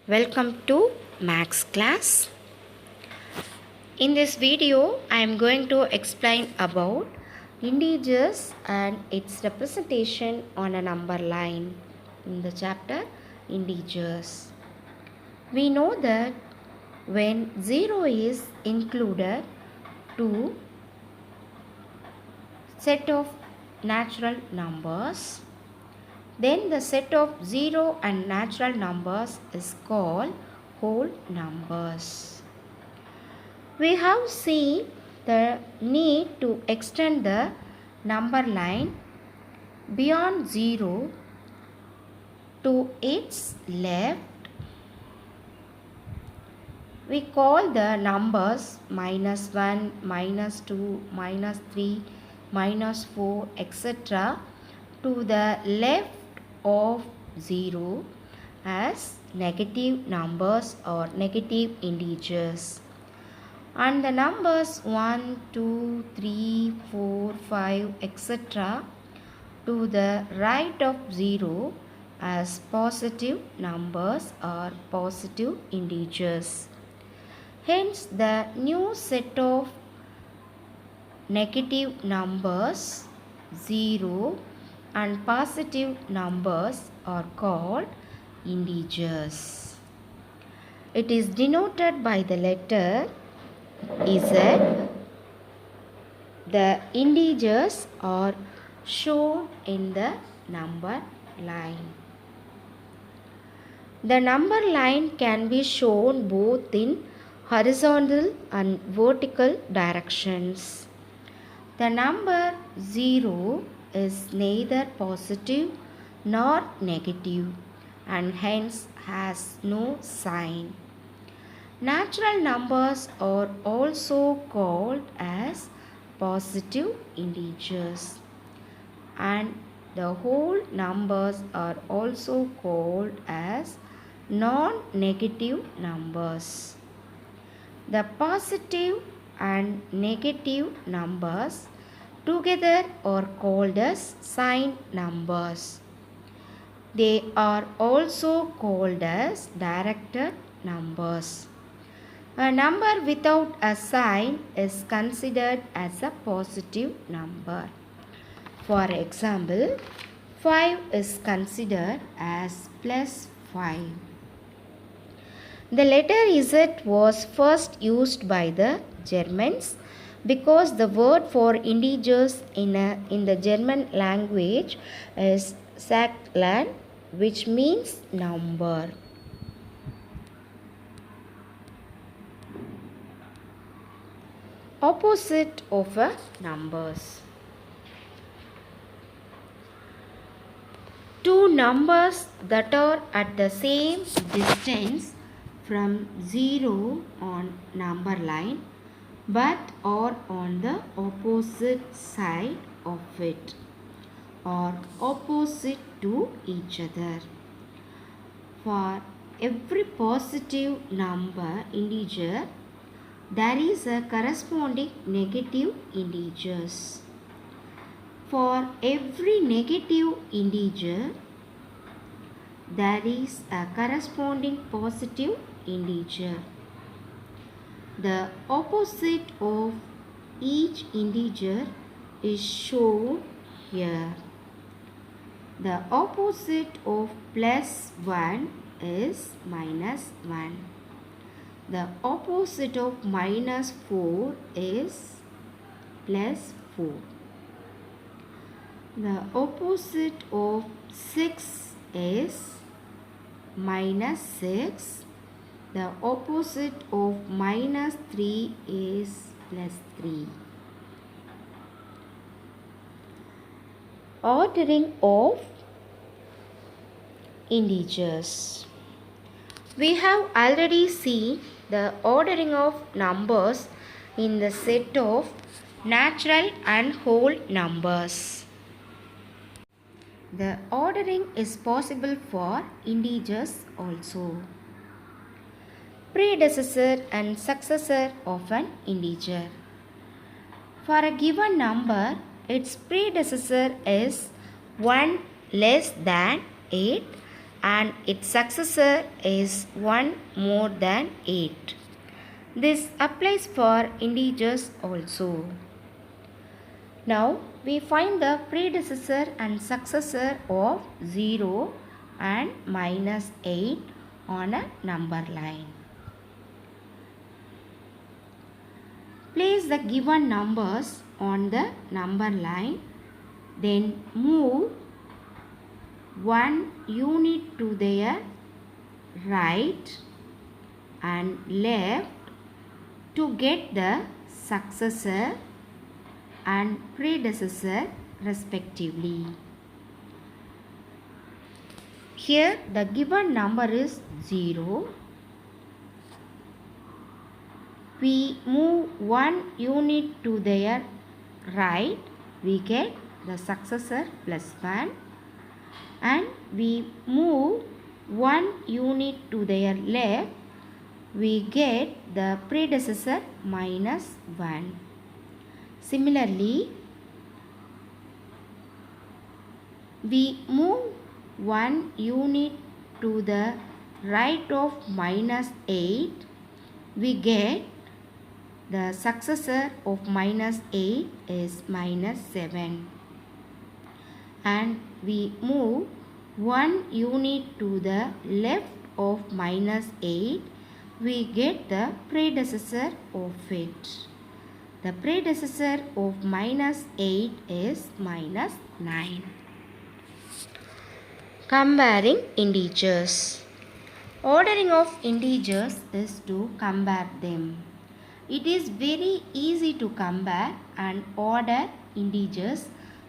Welcome to Max class. In this video, I am going to explain about integers and its representation on a number line. In the chapter integers, we know that when 0 is included to set of natural numbers, then the set of 0 and natural numbers is called whole numbers. We have seen the need to extend the number line beyond 0 to its left. We call the numbers -1, -2, -3, -4, etc. to the left of 0 as negative numbers or negative integers, and the numbers 1, 2, 3, 4, 5, etc. to the right of 0 as positive numbers or positive integers. Hence, the new set of negative numbers 0 and positive numbers are called integers. It is denoted by the letter Z. The integers are shown in the number line. The number line can be shown both in horizontal and vertical directions. The number 0 is neither positive nor negative and hence has no sign. Natural numbers are also called as positive integers, and the whole numbers are also called as non-negative numbers. The positive and negative numbers together are called as sign numbers. They are also called as directed numbers. A number without a sign is considered as a positive number. For example, 5 is considered as +5. The letter Z was first used by the Germans because the word for integers in the German language is Zahl, which means number. Opposite of a numbers. Two numbers that are at the same distance from 0 on number line but are on the opposite side of it or opposite to each other. For every positive number integer, there is a corresponding negative integers. For every negative integer, there is a corresponding positive integer. The opposite of each integer is shown here. The opposite of +1 is -1. The opposite of -4 is +4. The opposite of 6 is -6. The opposite of -3 is +3. Ordering of integers. We have already seen the ordering of numbers in the set of natural and whole numbers. The ordering is possible for integers also. Predecessor and successor of an integer. For a given number, its predecessor is 1 less than 8 and its successor is 1 more than 8. This applies for integers also. Now we find the predecessor and successor of 0 and minus 8 on a number line. Place the given numbers on the number line, then move 1 unit to their right and left to get the successor and predecessor respectively. Here the given number is 0. We move 1 unit to their right, we get the successor plus 1, and we move 1 unit to their left, we get the predecessor minus 1. Similarly, we move 1 unit to the right of minus 8, we get the successor of minus 8 is minus 7. And we move 1 unit to the left of minus 8, we get the predecessor of it. The predecessor of minus 8 is minus 9. Comparing integers. Ordering of integers is to compare them. It is very easy to compare and order integers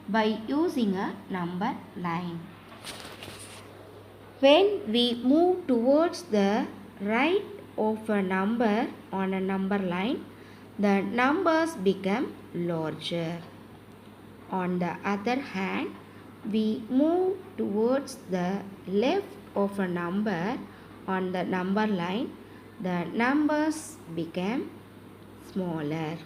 by using a number line. When we move towards the right of a number on a number line, the numbers become larger. On the other hand, we move towards the left of a number on the number line, the numbers become smaller.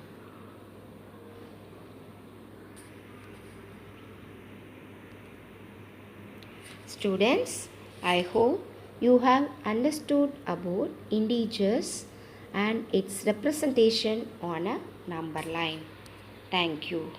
Students, I hope you have understood about integers and its representation on a number line. Thank you.